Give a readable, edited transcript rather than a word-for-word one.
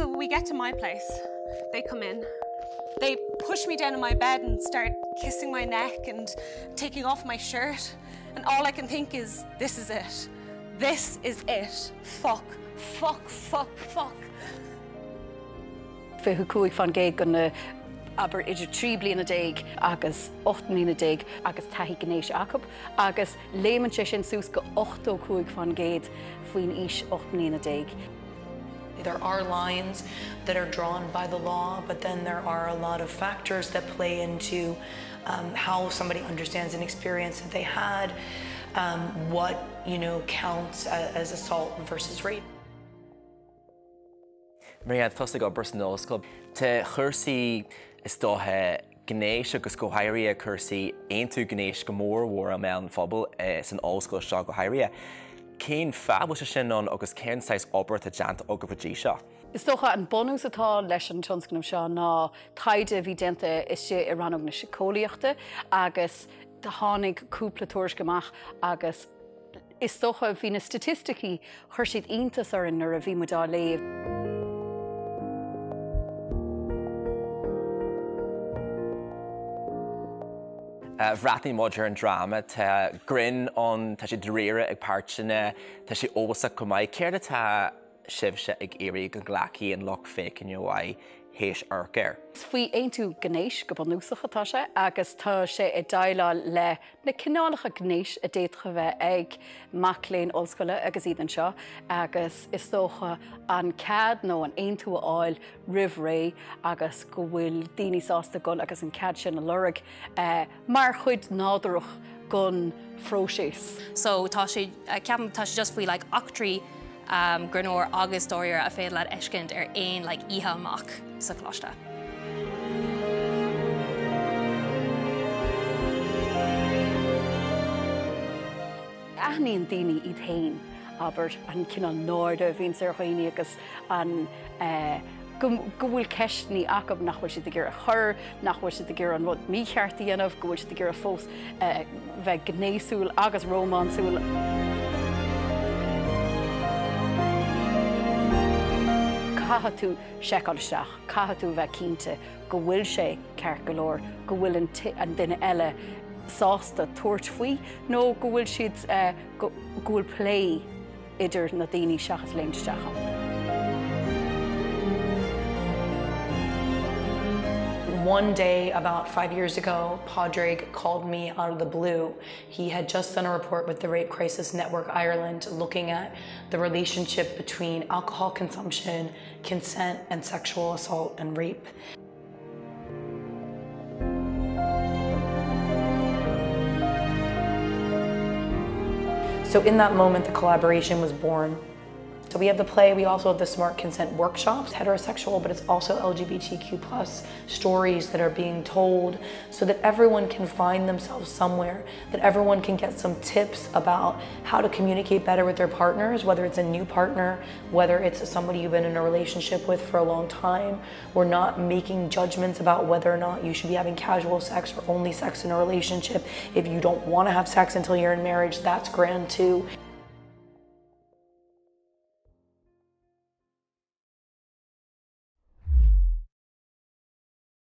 So we get to my place, they come in. They push me down in my bed and start kissing my neck and taking off my shirt. And all I can think is, this is it. This is it. Fuck, fuck, fuck, fuck. Fi chuig fan géig gona aber idir 3 bliana déag agus 8 bliana déag agus taithí gnééis acab agus léman sé sin sús go 8 chuig fan géad faoin is 8 bliana déag. There are lines that are drawn by the law, but then there are a lot of factors that play into how somebody understands an experience that they had, what counts as assault versus rape. Marianne, thosta go burst nó scoil. Tá chuirsaí is dótha gnéis agus go hairí chuirsaí aon tú gnéis go mór mhór me an phobal san óscoil seo go hairí. Cén fabhil se sin an agus cén sais obair a deanta aga bhdí seo. Is dócha an bonús atá leis an tionscanam seo ná taide bhí déanta is sé i rannog na sicólaíochta agus de tháinig cúpla tuairis goach agus is dócha bhí na statisticí chuir siad iontas ar an nuair a bhí mu dá léamh. Bhreathnaí muidir an drama tá grin an tá sé dréire ag páirteanna tá sé ósa go mbeidh céir atá sibhse ag éirí go ghlacaí an loch fécin bhaid héis arcéir. Faoi aon tú gnéis go banúsach atá sé agus tá sé i dtaile le na cineálacha gnéis a déadcha bheith ag Maclean Ollscoile agus iad an seo agus is dócha an cad nó an aon tú áil rih ré agus go bhfuil daoine sásta go agus an cad sin a lureg mar chuid nádúach gon fróisis. So tá sé ceapan tá sé just faoi like actrí granóir agus dóir a féad le eiscint ar aon like ihe amach sa chláiste. Aithníonn daoine iad hain aber an cinál náirde a bhíonn ar chuoine agus an go bhfuil ceistní acab nach bhfuil siad gur a chur, nach bhfuil siad gur an rud míchearttaí anmh, go bhfuil siad gur a fós bheith gnéasúil agus rómánsúil. Caithe tú seiceáilisteach, caithe tú bheith cinnte go bhfuil sé ceart go leor, go bhfuil an duine eile sásta tuairt faoi, nó go bhfuil siad go bhfuil plé idir na daoine seachas léimteach. One day, about 5 years ago, Padraig called me out of the blue. He had just done a report with the Rape Crisis Network Ireland looking at the relationship between alcohol consumption, consent, and sexual assault and rape. So in that moment, the collaboration was born. So we have the play, we also have the Smart Consent workshops, heterosexual, but it's also LGBTQ+ stories that are being told so that everyone can find themselves somewhere, that everyone can get some tips about how to communicate better with their partners, whether it's a new partner, whether it's somebody you've been in a relationship with for a long time. We're not making judgments about whether or not you should be having casual sex or only sex in a relationship. If you don't want to have sex until you're in marriage, that's grand too.